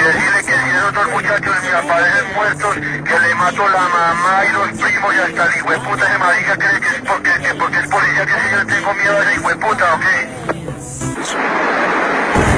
decirle que si esos dos muchachos me aparecen muertos, que le mato la mamá y los primos y hasta el hijueputa ese marica cree que es porque es policía, que si yo le tengo miedo a ese hijueputa, ¿ok?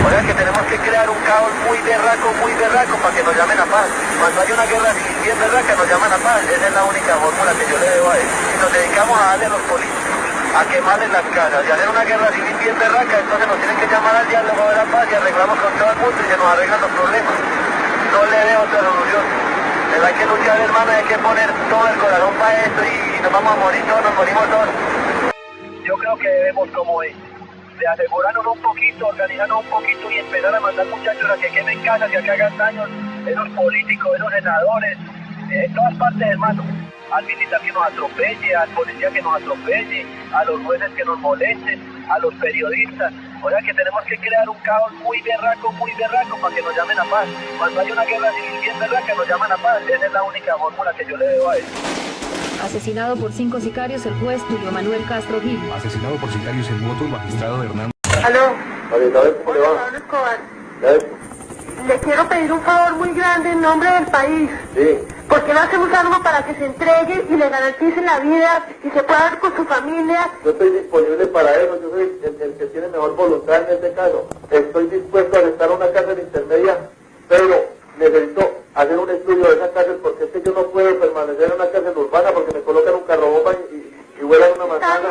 O sea que tenemos que crear un caos muy berraco para que nos llamen a paz. Cuando hay una guerra civil bien berraca nos llaman a paz. Esa es la única fórmula que yo le debo a él. Si nos dedicamos a darle a los políticos, a quemarles las casas y hacer una guerra civil bien berraca, entonces nos tienen que llamar al diálogo de la paz y arreglamos con todo el mundo y se nos arreglan los problemas. No le veo otra solución. Pero hay que luchar, hermano, hay que poner todo el corazón para esto y nos vamos a morir todos, nos morimos todos. Yo creo que debemos, como de asegurarnos un poquito, organizarnos un poquito y empezar a mandar muchachos a que quemen casas y a que hagan daños, esos políticos, esos senadores, en todas partes, hermano. Al militar que nos atropelle, al policía que nos atropelle, a los jueces que nos molesten, a los periodistas. O sea que tenemos que crear un caos muy berraco para que nos llamen a paz. Cuando hay una guerra civil bien berraca nos llaman a paz. Esa es la única fórmula que yo le debo a él. Asesinado por 5 sicarios el juez Julio Manuel Castro Gil. Asesinado por sicarios en moto el magistrado Hernán. ¿Aló? ¿Cómo le va? Pablo Escobar. Le quiero pedir un favor muy grande en nombre del país. Sí. ¿Por qué no hacemos algo para que se entregue y le garantice la vida y se pueda ver con su familia? Yo estoy disponible para eso, yo soy el que tiene mejor voluntad en este caso. Estoy dispuesto a estar en una cárcel intermedia, pero necesito hacer un estudio de esa cárcel porque es que yo no puedo permanecer en una cárcel urbana porque me colocan un carro bomba y vuelan una manzana.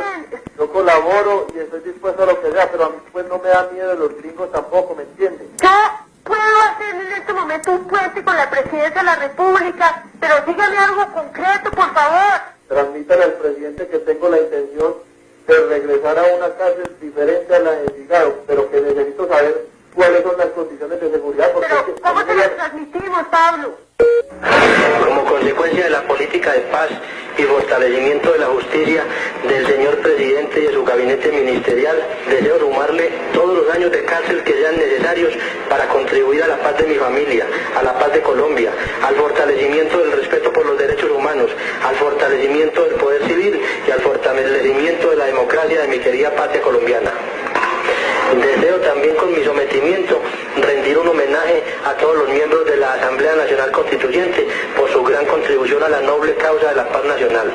Yo colaboro y estoy dispuesto a lo que sea, pero a mí pues no me da miedo los gringos tampoco, ¿me entiendes? Yo puedo hacer en este momento un puente con la presidencia de la República, pero dígame algo concreto, por favor. Transmítale al presidente que tengo la intención de regresar a una cárcel diferente a la de Envigado, pero que necesito saber cuáles son las condiciones de seguridad. Porque Pero, ¿cómo se las transmitimos, Pablo? Como consecuencia de la política de paz y fortalecimiento de la justicia del señor presidente y de su gabinete ministerial, deseo sumarle todos los años de cárcel que sean necesarios para contribuir a la paz de mi familia, a la paz de Colombia, al fortalecimiento del respeto por los derechos humanos, al fortalecimiento del poder civil y al fortalecimiento de la democracia de mi querida patria colombiana. Deseo también con mi sometimiento rendir un homenaje a todos los miembros de la Asamblea Nacional Constituyente por su gran contribución a la noble causa de la paz nacional.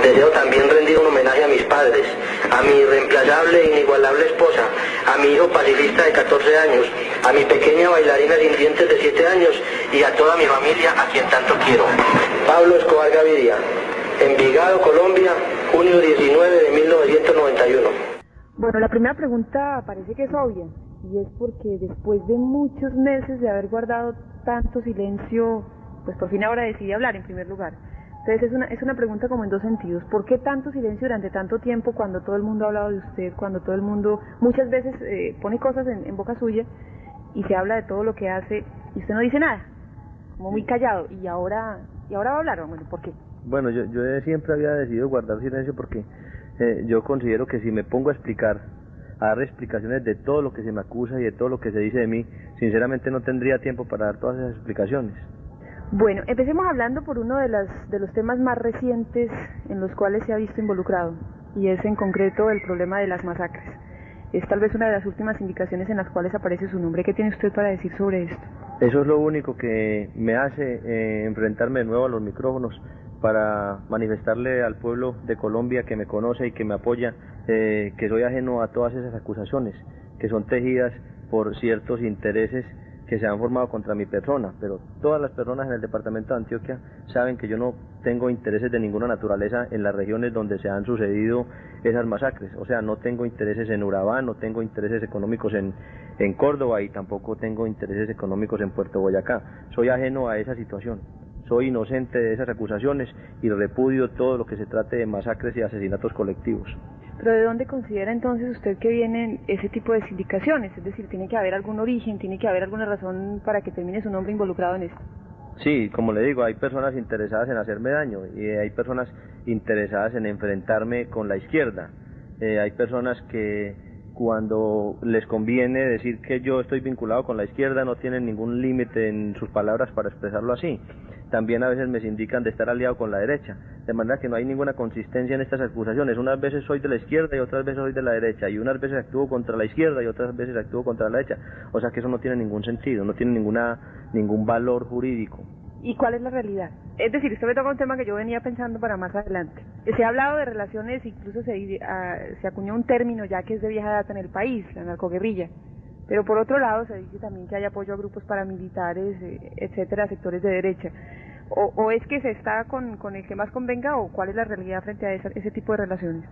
Deseo también rendir un homenaje a mis padres, a mi irreemplazable e inigualable esposa, a mi hijo pacifista de 14 años, a mi pequeña bailarina sin dientes de 7 años y a toda mi familia a quien tanto quiero. Pablo Escobar Gaviria, Envigado, Colombia, junio 19 de 1991. Bueno, la primera pregunta parece que es obvia, y es porque después de muchos meses de haber guardado tanto silencio, pues por fin ahora decidí hablar en primer lugar. Entonces es una pregunta como en dos sentidos. ¿Por qué tanto silencio durante tanto tiempo cuando todo el mundo ha hablado de usted, cuando todo el mundo muchas veces pone cosas en boca suya y se habla de todo lo que hace y usted no dice nada? Como muy callado, y ahora va a hablar. Bueno, ¿por qué? Bueno, yo siempre había decidido guardar silencio porque yo considero que si me pongo a dar explicaciones de todo lo que se me acusa y de todo lo que se dice de mí, sinceramente no tendría tiempo para dar todas esas explicaciones. Bueno, empecemos hablando por uno de los temas más recientes en los cuales se ha visto involucrado, y es en concreto el problema de las masacres. Es tal vez una de las últimas indicaciones en las cuales aparece su nombre. ¿Qué tiene usted para decir sobre esto? Eso es lo único que me hace enfrentarme de nuevo a los micrófonos para manifestarle al pueblo de Colombia que me conoce y que me apoya, que soy ajeno a todas esas acusaciones que son tejidas por ciertos intereses que se han formado contra mi persona, pero todas las personas en el departamento de Antioquia saben que yo no tengo intereses de ninguna naturaleza en las regiones donde se han sucedido esas masacres. O sea, no tengo intereses en Urabá, no tengo intereses económicos en Córdoba y tampoco tengo intereses económicos en Puerto Boyacá. Soy ajeno a esa situación. Soy inocente de esas acusaciones y repudio todo lo que se trate de masacres y asesinatos colectivos. ¿Pero de dónde considera entonces usted que vienen ese tipo de sindicaciones? Es decir, ¿tiene que haber algún origen, tiene que haber alguna razón para que termine su nombre involucrado en esto? Sí, como le digo, hay personas interesadas en hacerme daño y hay personas interesadas en enfrentarme con la izquierda. Hay personas que cuando les conviene decir que yo estoy vinculado con la izquierda no tienen ningún límite en sus palabras para expresarlo así. también a veces me sindican de estar aliado con la derecha, de manera que no hay ninguna consistencia en estas acusaciones. Unas veces soy de la izquierda y otras veces soy de la derecha, y unas veces actúo contra la izquierda y otras veces actúo contra la derecha, o sea que eso no tiene ningún sentido, no tiene ningún valor jurídico. ¿Y cuál es la realidad? Es decir, esto me toca un tema que yo venía pensando para más adelante. Se ha hablado de relaciones, incluso se acuñó un término ya que es de vieja data en el país, la narcoguerrilla. Pero por otro lado se dice también que hay apoyo a grupos paramilitares, etcétera, sectores de derecha. ¿O es que se está con el que más convenga, o cuál es la realidad frente a ese tipo de relaciones?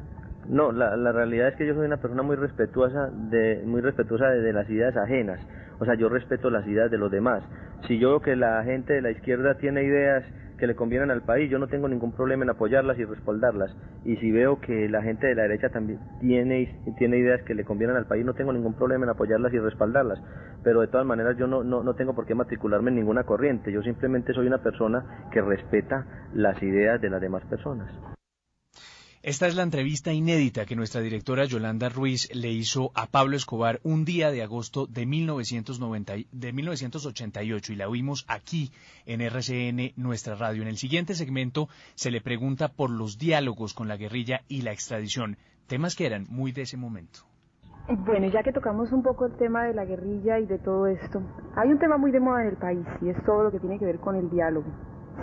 No, la realidad es que yo soy una persona muy respetuosa de las ideas ajenas. O sea, yo respeto las ideas de los demás. Si yo veo que la gente de la izquierda tiene ideas que le convienen al país, yo no tengo ningún problema en apoyarlas y respaldarlas. Y si veo que la gente de la derecha también tiene ideas que le convienen al país, no tengo ningún problema en apoyarlas y respaldarlas. Pero de todas maneras yo no tengo por qué matricularme en ninguna corriente. Yo simplemente soy una persona que respeta las ideas de las demás personas. Esta es la entrevista inédita que nuestra directora Yolanda Ruiz le hizo a Pablo Escobar un día de agosto de 1988 y la oímos aquí en RCN, nuestra radio. En el siguiente segmento se le pregunta por los diálogos con la guerrilla y la extradición, temas que eran muy de ese momento. Bueno, ya que tocamos un poco el tema de la guerrilla y de todo esto, hay un tema muy de moda en el país y es todo lo que tiene que ver con el diálogo.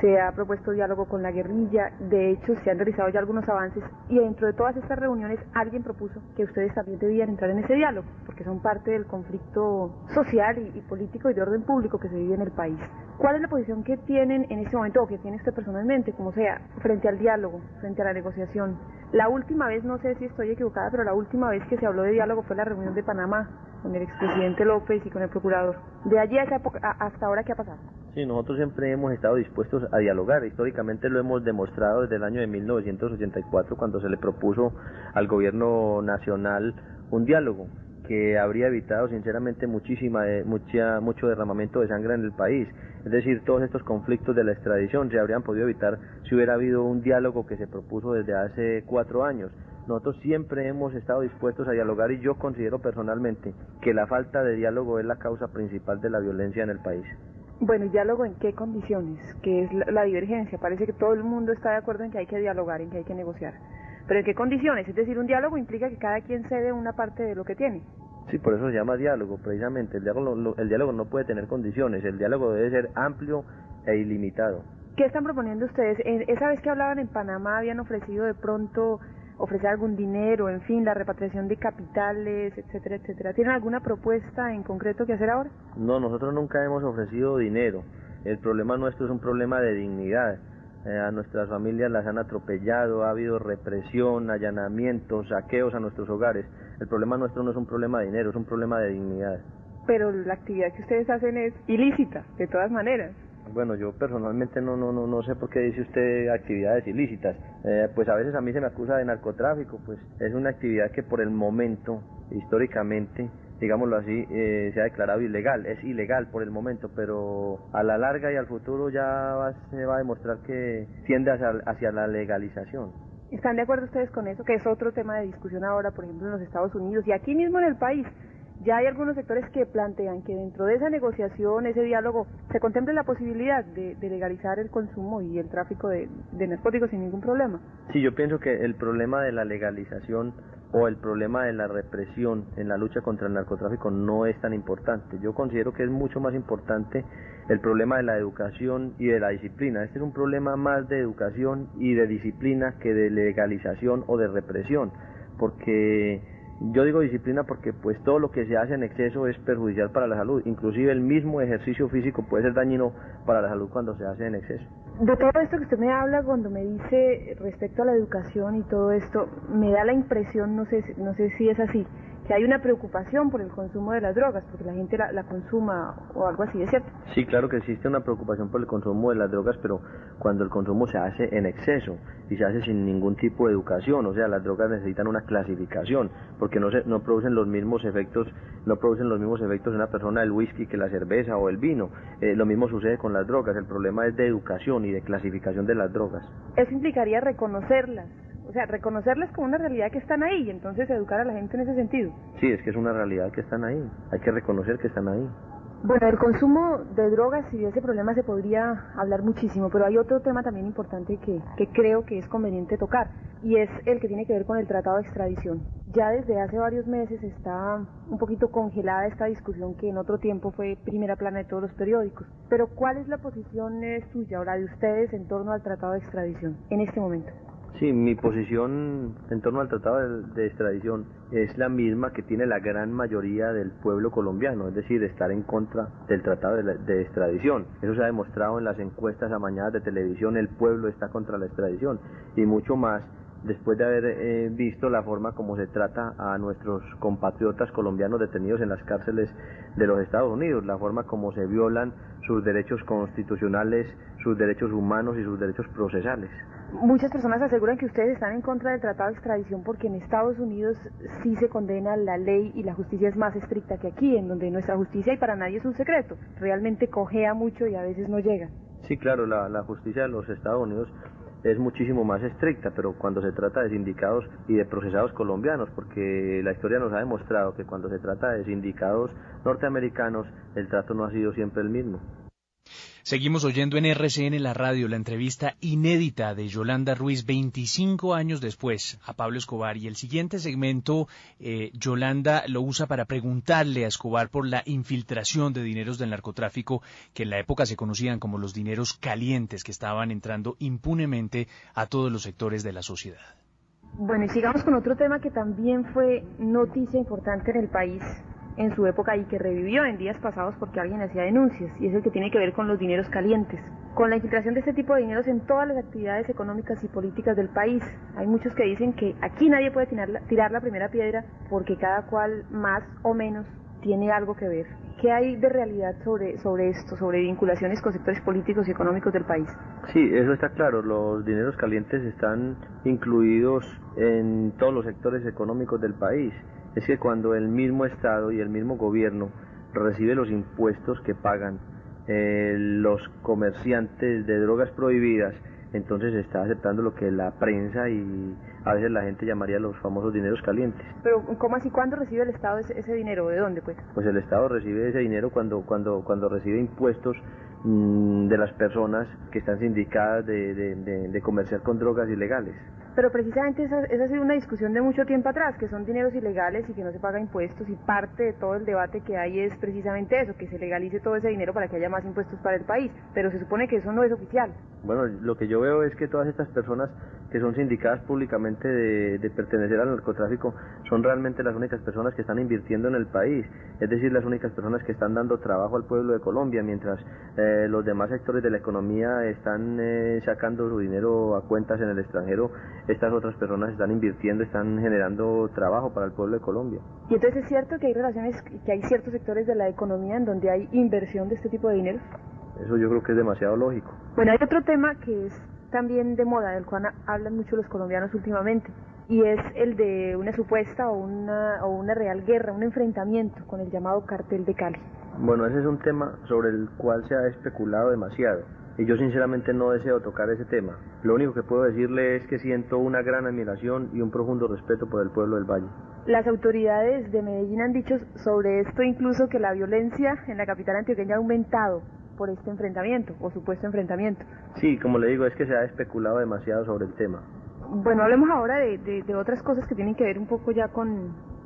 Se ha propuesto diálogo con la guerrilla, de hecho se han realizado ya algunos avances y dentro de todas estas reuniones alguien propuso que ustedes también debían entrar en ese diálogo, porque son parte del conflicto social y político y de orden público que se vive en el país. ¿Cuál es la posición que tienen en este momento, o que tiene usted personalmente, como sea, frente al diálogo, frente a la negociación? La última vez, no sé si estoy equivocada, pero la última vez que se habló de diálogo fue la reunión de Panamá, con el expresidente López y con el procurador. De allí a esa época, hasta ahora, ¿qué ha pasado? Sí, nosotros siempre hemos estado dispuestos a dialogar. Históricamente lo hemos demostrado desde el año de 1984, cuando se le propuso al gobierno nacional un diálogo que habría evitado sinceramente mucho derramamiento de sangre en el país. Es decir, todos estos conflictos de la extradición se habrían podido evitar si hubiera habido un diálogo que se propuso desde hace 4 años. Nosotros siempre hemos estado dispuestos a dialogar y yo considero personalmente que la falta de diálogo es la causa principal de la violencia en el país. Bueno, ¿y diálogo en qué condiciones? ¿Qué es la divergencia? Parece que todo el mundo está de acuerdo en que hay que dialogar, en que hay que negociar. ¿Pero en qué condiciones? Es decir, un diálogo implica que cada quien cede una parte de lo que tiene. Sí, por eso se llama diálogo, precisamente. El diálogo no puede tener condiciones, el diálogo debe ser amplio e ilimitado. ¿Qué están proponiendo ustedes? Esa vez que hablaban en Panamá habían ofrecido de pronto ofrecer algún dinero, en fin, la repatriación de capitales, etcétera, etcétera. ¿Tienen alguna propuesta en concreto que hacer ahora? No, nosotros nunca hemos ofrecido dinero. El problema nuestro es un problema de dignidad. A nuestras familias las han atropellado, ha habido represión, allanamientos, saqueos a nuestros hogares. El problema nuestro no es un problema de dinero, es un problema de dignidad. Pero la actividad que ustedes hacen es ilícita, de todas maneras. Bueno, yo personalmente no sé por qué dice usted actividades ilícitas. Pues a veces a mí se me acusa de narcotráfico, pues es una actividad que por el momento, históricamente, digámoslo así, se ha declarado ilegal. Es ilegal por el momento, pero a la larga y al futuro ya se va a demostrar que tiende hacia la legalización. ¿Están de acuerdo ustedes con eso? Que es otro tema de discusión ahora, por ejemplo, en los Estados Unidos y aquí mismo en el país. Ya hay algunos sectores que plantean que dentro de esa negociación, ese diálogo, se contemple la posibilidad de legalizar el consumo y el tráfico de narcóticos sin ningún problema. Sí, yo pienso que el problema de la legalización o el problema de la represión en la lucha contra el narcotráfico no es tan importante. Yo considero que es mucho más importante el problema de la educación y de la disciplina. Este es un problema más de educación y de disciplina que de legalización o de represión, porque yo digo disciplina porque pues todo lo que se hace en exceso es perjudicial para la salud, inclusive el mismo ejercicio físico puede ser dañino para la salud cuando se hace en exceso. De todo esto que usted me habla, cuando me dice respecto a la educación y todo esto, me da la impresión, no sé si es así, que hay una preocupación por el consumo de las drogas, porque la gente la consuma o algo así, ¿es cierto? Sí, claro que existe una preocupación por el consumo de las drogas, pero cuando el consumo se hace en exceso y se hace sin ningún tipo de educación, o sea, las drogas necesitan una clasificación, porque no producen los mismos efectos en una persona el whisky que la cerveza o el vino. Lo mismo sucede con las drogas, el problema es de educación y de clasificación de las drogas. Eso implicaría reconocerlas. O sea, reconocerlas como una realidad que están ahí y entonces educar a la gente en ese sentido. Sí, es que es una realidad que están ahí, hay que reconocer que están ahí. Bueno, el consumo de drogas y de ese problema se podría hablar muchísimo, pero hay otro tema también importante que creo que es conveniente tocar, y es el que tiene que ver con el tratado de extradición. Ya desde hace varios meses está un poquito congelada esta discusión que en otro tiempo fue primera plana de todos los periódicos. Pero ¿cuál es la posición suya o la de ustedes en torno al tratado de extradición en este momento? Sí, mi posición en torno al tratado de extradición es la misma que tiene la gran mayoría del pueblo colombiano, es decir, estar en contra del tratado de extradición. Eso se ha demostrado en las encuestas amañadas de televisión, el pueblo está contra la extradición y mucho más después de haber visto la forma como se trata a nuestros compatriotas colombianos detenidos en las cárceles de los Estados Unidos, la forma como se violan sus derechos constitucionales, sus derechos humanos y sus derechos procesales. Muchas personas aseguran que ustedes están en contra del tratado de extradición porque en Estados Unidos sí se condena la ley y la justicia es más estricta que aquí, en donde nuestra justicia, y para nadie es un secreto, realmente cojea mucho y a veces no llega. Sí, claro, la justicia de los Estados Unidos es muchísimo más estricta, pero cuando se trata de sindicados y de procesados colombianos, porque la historia nos ha demostrado que cuando se trata de sindicados norteamericanos, el trato no ha sido siempre el mismo. Seguimos oyendo en RCN la radio la entrevista inédita de Yolanda Ruiz 25 años después a Pablo Escobar, y el siguiente segmento Yolanda lo usa para preguntarle a Escobar por la infiltración de dineros del narcotráfico que en la época se conocían como los dineros calientes, que estaban entrando impunemente a todos los sectores de la sociedad. Bueno, y sigamos con otro tema que también fue noticia importante en el país en su época y que revivió en días pasados porque alguien hacía denuncias, y es el que tiene que ver con los dineros calientes, con la infiltración de este tipo de dineros en todas las actividades económicas y políticas del país. Hay muchos que dicen que aquí nadie puede tirar la primera piedra porque cada cual más o menos tiene algo que ver. ¿Qué hay de realidad sobre esto, sobre vinculaciones con sectores políticos y económicos del país? Sí, eso está claro, los dineros calientes están incluidos en todos los sectores económicos del país. Es que cuando el mismo Estado y el mismo gobierno recibe los impuestos que pagan los comerciantes de drogas prohibidas, entonces se está aceptando lo que la prensa y a veces la gente llamaría los famosos dineros calientes. Pero ¿cómo así? ¿Cuándo recibe el Estado ese dinero? ¿De dónde, pues? Pues el Estado recibe ese dinero cuando recibe impuestos de las personas que están sindicadas de comerciar con drogas ilegales. Pero precisamente esa ha sido una discusión de mucho tiempo atrás, que son dineros ilegales y que no se paga impuestos, y parte de todo el debate que hay es precisamente eso, que se legalice todo ese dinero para que haya más impuestos para el país, pero se supone que eso no es oficial. Bueno, lo que yo veo es que todas estas personas que son sindicadas públicamente de pertenecer al narcotráfico son realmente las únicas personas que están invirtiendo en el país, es decir, las únicas personas que están dando trabajo al pueblo de Colombia, mientras los demás sectores de la economía están sacando su dinero a cuentas en el extranjero. Estas otras personas están invirtiendo, están generando trabajo para el pueblo de Colombia. ¿Y entonces es cierto que hay relaciones, que hay ciertos sectores de la economía en donde hay inversión de este tipo de dinero? Eso yo creo que es demasiado lógico. Bueno, hay otro tema que es también de moda, del cual hablan mucho los colombianos últimamente, y es el de una supuesta o una real guerra, un enfrentamiento con el llamado Cartel de Cali. Bueno, ese es un tema sobre el cual se ha especulado demasiado, y yo sinceramente no deseo tocar ese tema. Lo único que puedo decirle es que siento una gran admiración y un profundo respeto por el pueblo del Valle. Las autoridades de Medellín han dicho sobre esto incluso que la violencia en la capital antioqueña ha aumentado por este enfrentamiento, o supuesto enfrentamiento. Sí, como le digo, es que se ha especulado demasiado sobre el tema. Bueno, hablemos ahora de otras cosas que tienen que ver un poco ya con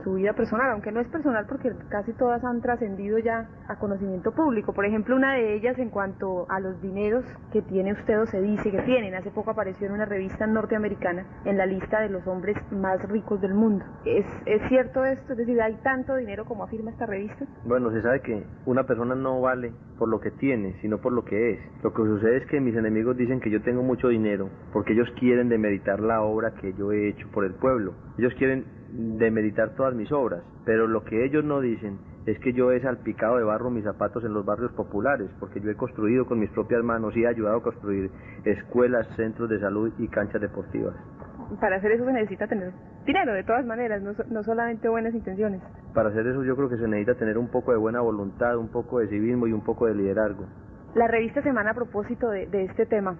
su vida personal, aunque no es personal porque casi todas han trascendido ya a conocimiento público. Por ejemplo, una de ellas en cuanto a los dineros que tiene usted o se dice que tienen. Hace poco apareció en una revista norteamericana en la lista de los hombres más ricos del mundo. ¿Es cierto esto? Es decir, ¿hay tanto dinero como afirma esta revista? Bueno, se sabe que una persona no vale por lo que tiene, sino por lo que es. Lo que sucede es que mis enemigos dicen que yo tengo mucho dinero porque ellos quieren demeritar la obra que yo he hecho por el pueblo. Ellos quieren demeritar todas mis obras, pero lo que ellos no dicen es que yo he salpicado de barro mis zapatos en los barrios populares, porque yo he construido con mis propias manos y he ayudado a construir escuelas, centros de salud y canchas deportivas. Para hacer eso se necesita tener dinero, de todas maneras, no solamente buenas intenciones. Para hacer eso yo creo que se necesita tener un poco de buena voluntad, un poco de civismo y un poco de liderazgo. La revista Semana, a propósito de este tema,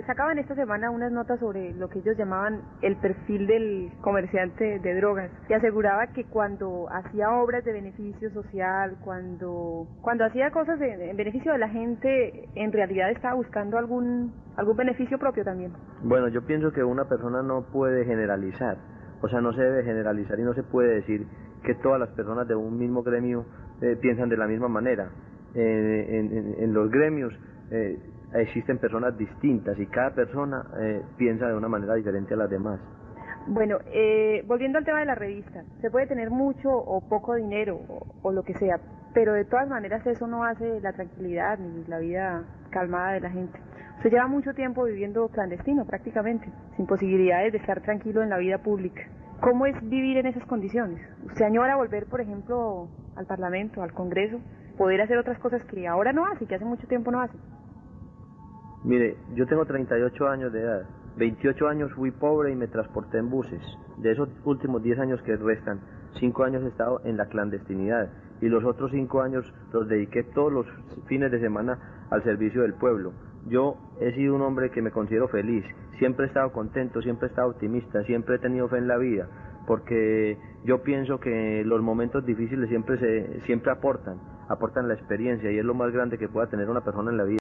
sacaban esta semana unas notas sobre lo que ellos llamaban el perfil del comerciante de drogas, y aseguraba que cuando hacía obras de beneficio social, cuando hacía cosas en beneficio de la gente, en realidad estaba buscando algún beneficio propio también. Bueno, yo pienso que una persona no puede generalizar, o sea, no se debe generalizar y no se puede decir que todas las personas de un mismo gremio piensan de la misma manera. En los gremios existen personas distintas y cada persona piensa de una manera diferente a las demás. Bueno, volviendo al tema de la revista, se puede tener mucho o poco dinero o lo que sea, pero de todas maneras eso no hace la tranquilidad ni la vida calmada de la gente. Usted lleva mucho tiempo viviendo clandestino prácticamente, sin posibilidades de estar tranquilo en la vida pública. ¿Cómo es vivir en esas condiciones? ¿Usted añora volver, por ejemplo, al Parlamento, al Congreso, poder hacer otras cosas que ahora no hace, que hace mucho tiempo no hace? Mire, yo tengo 38 años de edad, 28 años fui pobre y me transporté en buses. De esos últimos 10 años que restan, 5 años he estado en la clandestinidad y los otros 5 años los dediqué todos los fines de semana al servicio del pueblo. Yo he sido un hombre que me considero feliz, siempre he estado contento, siempre he estado optimista, siempre he tenido fe en la vida, porque yo pienso que los momentos difíciles siempre aportan la experiencia y es lo más grande que pueda tener una persona en la vida.